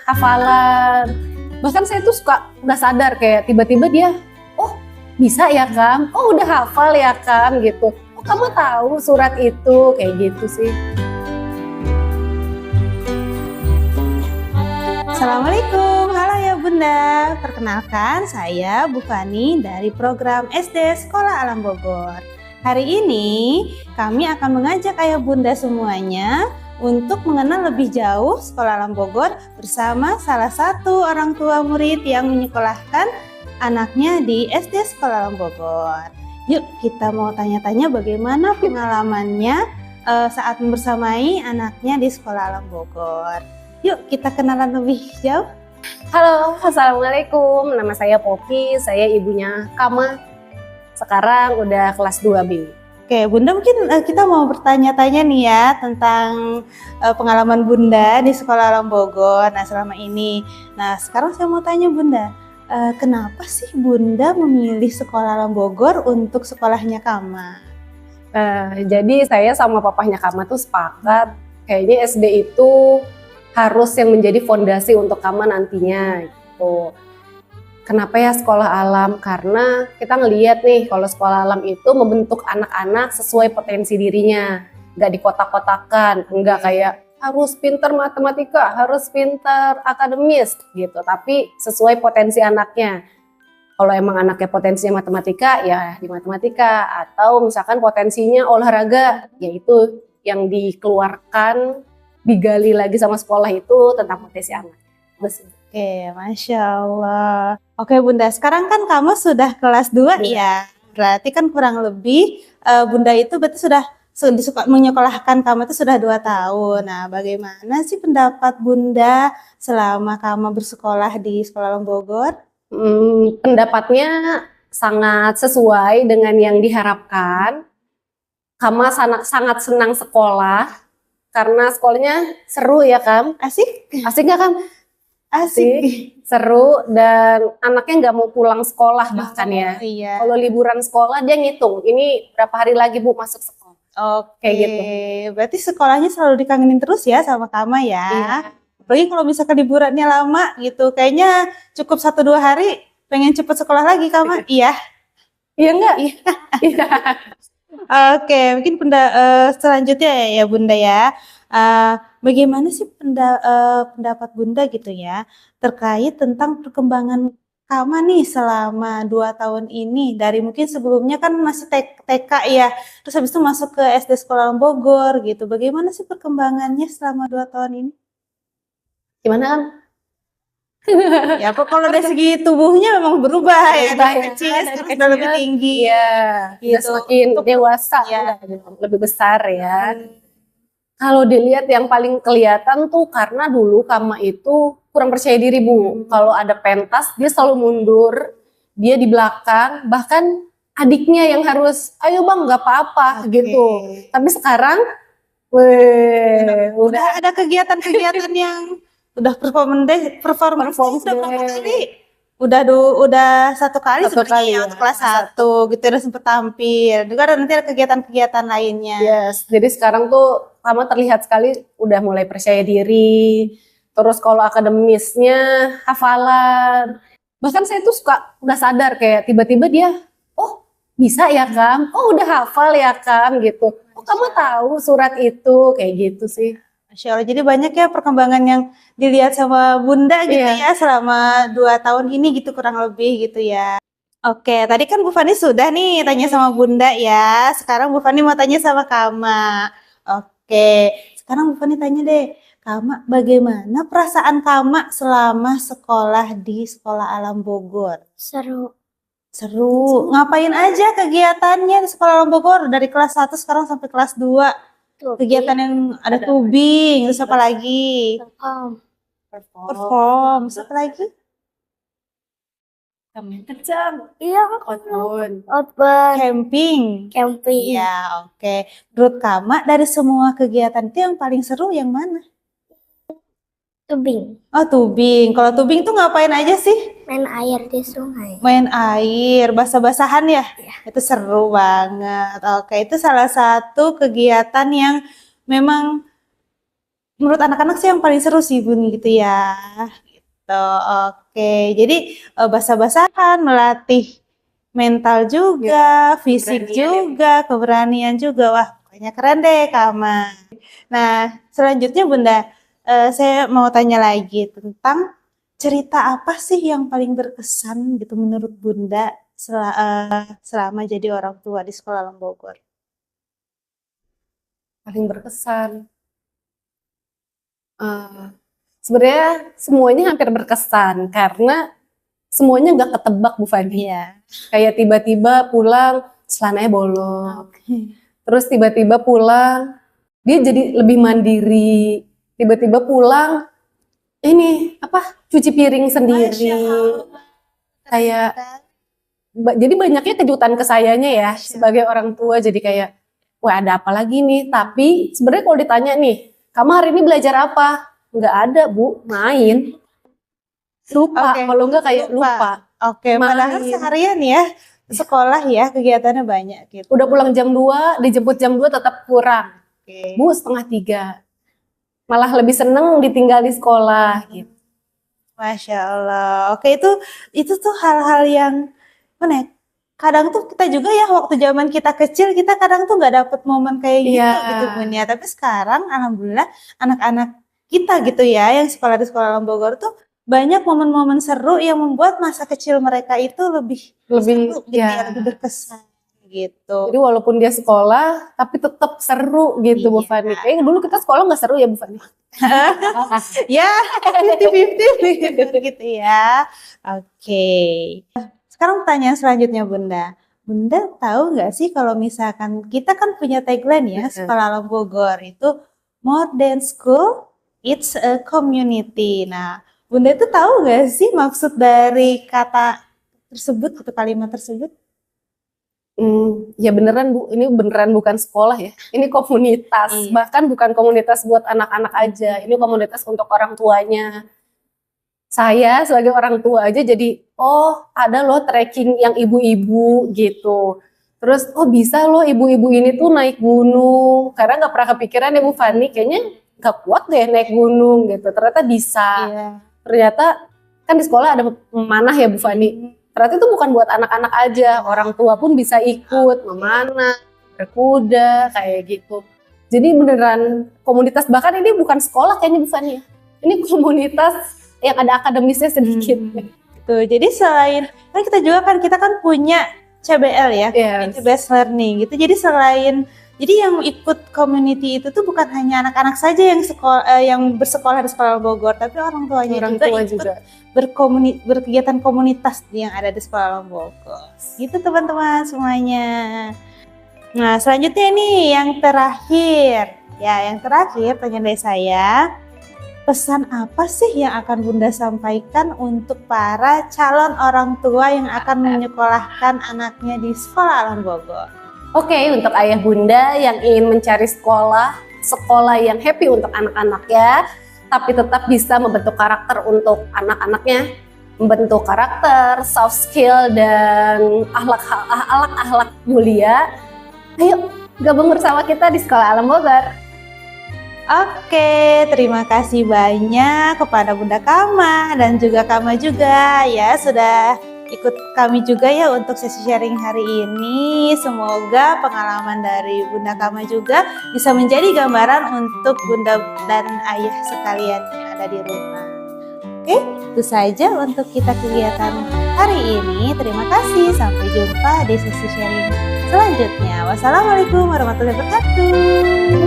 hafalan. Bahkan saya tuh suka nggak sadar kayak tiba-tiba dia, oh bisa ya Kam, oh udah hafal ya Kam gitu. Oh kamu tahu surat itu, kayak gitu sih. Assalamualaikum, halo ya Bunda. Perkenalkan, saya Bu Fani dari program SD Sekolah Alam Bogor. Hari ini kami akan mengajak ayah bunda semuanya untuk mengenal lebih jauh Sekolah Alam Bogor bersama salah satu orang tua murid yang menyekolahkan anaknya di SD Sekolah Alam Bogor. Yuk kita mau tanya-tanya bagaimana pengalamannya saat membersamai anaknya di Sekolah Alam Bogor. Yuk kita kenalan lebih jauh. Halo, assalamualaikum. Nama saya Poppy, saya ibunya Kama. Sekarang udah kelas 2B. Oke, Bunda mungkin kita mau bertanya-tanya nih ya tentang pengalaman Bunda di Sekolah Alam Bogor. Nah selama ini, sekarang saya mau tanya Bunda, kenapa sih Bunda memilih Sekolah Alam Bogor untuk sekolahnya Kama? Jadi saya sama papahnya Kama tuh sepakat, kayaknya SD itu harus yang menjadi fondasi untuk Kama nantinya gitu. Kenapa ya sekolah alam? Karena kita ngelihat nih kalau sekolah alam itu membentuk anak-anak sesuai potensi dirinya, nggak dikotak-kotakan, nggak kayak harus pinter matematika, harus pinter akademis gitu, tapi sesuai potensi anaknya. Kalau emang anaknya potensinya matematika ya di matematika, atau misalkan potensinya olahraga, yaitu yang dikeluarkan digali lagi sama sekolah itu tentang potensi anak. Oke, Masya Allah. Oke Bunda, sekarang kan kamu sudah kelas 2 ya. Berarti kan kurang lebih Bunda itu berarti sudah menyekolahkan kamu itu sudah 2 tahun. Nah, bagaimana sih pendapat Bunda selama kamu bersekolah di Sekolah Alam Bogor? Pendapatnya sangat sesuai dengan yang diharapkan. Kama sangat senang sekolah. Karena sekolahnya seru ya Kam. Asik? Asik gak Kam? Asik. Seru dan anaknya nggak mau pulang sekolah bahkan ya. Iya. Kalau liburan sekolah dia ngitung, ini berapa hari lagi Bu masuk sekolah. Oke, kayak gitu. Berarti sekolahnya selalu dikangenin terus ya sama Kama ya. Iya. Apalagi kalau misalkan liburannya lama gitu, kayaknya cukup 1-2 hari pengen cepet sekolah lagi Kama. Iya. Iya enggak? Iya. Oke, mungkin selanjutnya ya Bunda ya. Bagaimana sih pendapat Bunda gitu ya terkait tentang perkembangan Kama nih selama 2 tahun ini, dari mungkin sebelumnya kan masih TK ya, terus habis itu masuk ke SD Sekolah Alam Bogor gitu. Bagaimana sih perkembangannya selama 2 tahun ini? Gimana Kam? Ya kok kalau dari segi tubuhnya memang berubah ya, dari kecil sekarang sudah lebih tinggi. Iya, gitu. semakin dewasa ya, lebih besar ya. Kalau dilihat yang paling kelihatan tuh karena dulu Kama itu kurang percaya diri Bu. Kalau ada pentas dia selalu mundur, dia di belakang, bahkan adiknya yang harus ayo Bang nggak apa-apa gitu. Tapi sekarang udah ada kegiatan-kegiatan yang udah perform udah berapa kali? Udah 1 kali sebenarnya untuk kelas 1 gitu, udah sempet tampil. Juga ada nanti ada kegiatan-kegiatan lainnya. Yes, jadi sekarang tuh Kama terlihat sekali udah mulai percaya diri. Terus kalau akademisnya hafalan. Bahkan saya tuh suka nggak sadar kayak tiba-tiba dia, oh bisa ya Kam, oh udah hafal ya Kam gitu. Oh kamu tahu surat itu, kayak gitu sih. Masya Allah, jadi banyak ya perkembangan yang dilihat sama Bunda gitu ya selama 2 tahun ini gitu kurang lebih gitu ya. Oke, tadi kan Bu Fani sudah nih tanya sama Bunda ya. Sekarang Bu Fani mau tanya sama Kama. Oke, sekarang Bu Fani tanya deh, Kama, bagaimana perasaan Kama selama sekolah di Sekolah Alam Bogor? Seru. Seru. Ngapain aja kegiatannya di Sekolah Alam Bogor dari kelas 1 sekarang sampai kelas 2? Kegiatan yang ada tubing, terus apa lagi? Perform, terus apa lagi? Kencang. Iya, Outbound. Camping. Camping. Ya, oke. Menurut Kama dari semua kegiatan itu yang paling seru yang mana? Tubing. Oh, tubing. Kalau tubing tuh ngapain aja sih? Main air di sungai. Main air, basah-basahan ya? Iya. Itu seru banget. Oke, itu salah satu kegiatan yang memang menurut anak-anak sih yang paling seru sih Bun gitu ya. Gitu. Oke, jadi basah-basahan melatih mental juga, fisik keberanian ya. juga, keberanian juga. Wah, pokoknya keren deh Kama. Nah, selanjutnya Bunda, saya mau tanya lagi tentang cerita apa sih yang paling berkesan gitu menurut Bunda selama jadi orang tua di Sekolah Alam Bogor? Paling berkesan. Eh, Sebenarnya semuanya hampir berkesan karena semuanya nggak ketebak Bu Fani. Iya. Kayak tiba-tiba pulang celananya bolong, Oke. terus tiba-tiba pulang dia jadi lebih mandiri, tiba-tiba pulang ini apa cuci piring sendiri. Masya Allah. Kayak jadi banyaknya kejutan ke sayanya ya sebagai orang tua, jadi kayak wah ada apa lagi nih. Tapi sebenarnya kalau ditanya nih, kamu hari ini belajar apa? Nggak ada Bu, main. Lupa, Oke, kalau nggak kayak lupa. lupa. Oke, padahal Main. seharian ya sekolah ya kegiatannya banyak gitu. Udah pulang jam 2, dijemput jam 2 tetap kurang. Oke. Bu, setengah 3. Malah lebih seneng ditinggal di sekolah gitu. Masya Allah. Oke, itu tuh hal-hal yang mana ya, kadang tuh kita juga ya waktu zaman kita kecil kita kadang tuh nggak dapet momen kayak gitu Iya. gitu Bun ya. Tapi sekarang alhamdulillah anak-anak kita gitu ya yang sekolah di Sekolah Alam Bogor tuh banyak momen-momen seru yang membuat masa kecil mereka itu lebih seru gitu ya, lebih berkesan gitu. Jadi walaupun dia sekolah, tapi tetap seru gitu Bu Iya. Fani. Kayaknya dulu kita sekolah nggak seru ya Bu Fani. Ya, 50-50 gitu ya. Oke. Sekarang pertanyaan selanjutnya Bunda. Bunda tahu nggak sih kalau misalkan kita kan punya tagline ya, Sekolah Alam Bogor itu more than school, it's a community. Nah, Bunda itu tahu nggak sih maksud dari kata tersebut atau kalimat tersebut? Ya beneran Bu, ini beneran bukan sekolah ya. Ini komunitas, Iya. bahkan bukan komunitas buat anak-anak aja. Ini komunitas untuk orang tuanya. Saya sebagai orang tua aja jadi, oh ada loh trekking yang ibu-ibu gitu. Terus, oh bisa loh ibu-ibu ini tuh naik gunung. Karena nggak pernah kepikiran ya Bu Fani, kayaknya nggak kuat deh naik gunung gitu. Ternyata bisa. Iya. Ternyata kan di sekolah ada memanah ya Bu Fani. Ternyata itu bukan buat anak-anak aja, orang tua pun bisa ikut memanah, berkuda, kayak gitu. Jadi beneran komunitas, bahkan ini bukan sekolah kayaknya Bu Fani ya. Ini komunitas yang ada akademisnya sedikit. Tuh, jadi selain kan kita kan punya CBL ya, Yes. Community-based learning gitu. Jadi yang ikut community itu tuh bukan hanya anak-anak saja yang bersekolah di Sekolah Bogor, tapi orang tuanya Orang juga tua ikut juga. berkegiatan komunitas yang ada di Sekolah Alam Bogor. Gitu teman-teman semuanya. Nah, selanjutnya nih yang terakhir. Ya, yang terakhir pertanyaan dari saya. Pesan apa sih yang akan Bunda sampaikan untuk para calon orang tua yang akan menyekolahkan anaknya di Sekolah Alam Bogor? Oke, untuk ayah bunda yang ingin mencari sekolah yang happy untuk anak-anaknya, tapi tetap bisa membentuk karakter untuk anak-anaknya, membentuk karakter, soft skill, dan akhlak mulia. Ayo gabung bersama kita di Sekolah Alam Bogor. Oke, terima kasih banyak kepada Bunda Kama dan juga Kama juga ya sudah ikut kami juga ya untuk sesi sharing hari ini. Semoga pengalaman dari Bunda Kama juga bisa menjadi gambaran untuk Bunda dan Ayah sekalian yang ada di rumah. Oke, itu saja untuk kita kegiatan hari ini. Terima kasih, sampai jumpa di sesi sharing selanjutnya. Wassalamualaikum warahmatullahi wabarakatuh.